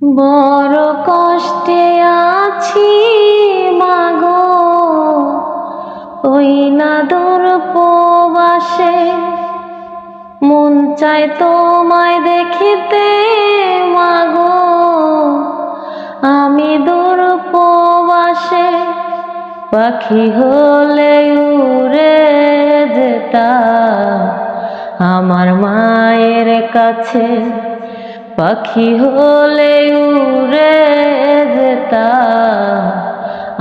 বড় কষ্টে আছি মাগো, ওই না দূর প্রবাসে। মন চায় তোমায় দেখিতে মাগো, আমি দূর প্রবাসে। পাখি হলে উড়ে যেতাম আমার মায়ের কাছে। পাখি হলে উড়ে যেতাম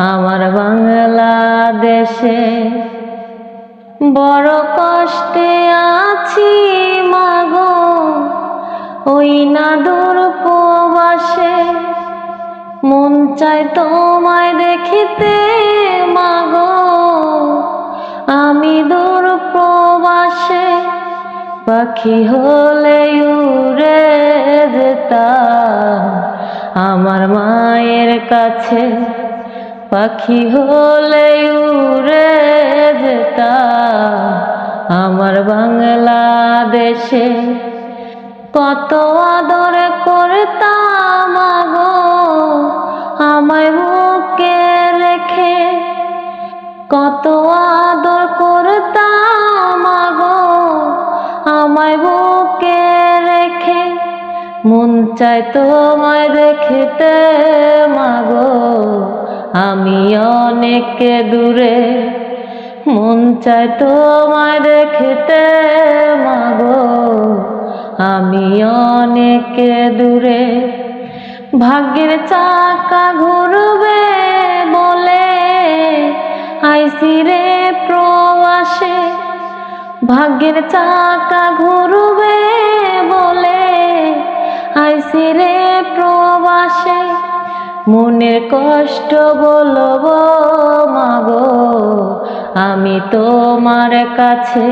আমার বাংলাদেশে। বড় কষ্টে আছি মাগো, ওই না দূর প্রবাসে। মন চায় তোমায় দেখিতে মাগো, আমি দূর প্রবাসে। পাখি হলে উড়ে যেতাম আমার মায়ের কাছে। পাখি হলে উড়ে যেতাম আমার বাংলাদেশে। কত আদর করতাম মাগো আমায় বুকে রেখে। কত আদর করতাম মাগো আমায় বুকে রেখে। মন চায় তোমায় দেখিতে মাগো, আমি অনেক দূরে। মন চায় তোমায় দেখিতে মাগো, আমি অনেক দূরে। ভাগ্যের চাকা ঘুরবে বলে আইছি রে প্রবাসে। ভাগ্যের চাকা ঘুরবে বলে আইছি রে প্রবাসে। মনের কষ্ট বলবো মাগো আমি তোমার কাছে।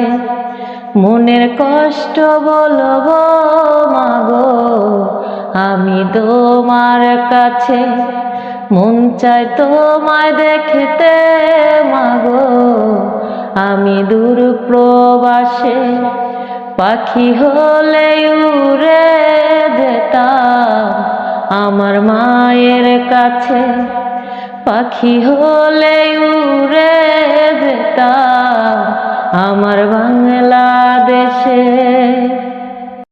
মনের কষ্ট বলবো মাগো আমি তোমার কাছে। মন চায় তোমায় দেখতে মাগো, আমি দূর প্রবাসে। পাখি হলে উড়ে যেতাম আমার মায়ের কাছে। পাখি হলে উড়ে যেতাম আমার বাংলাদেশে।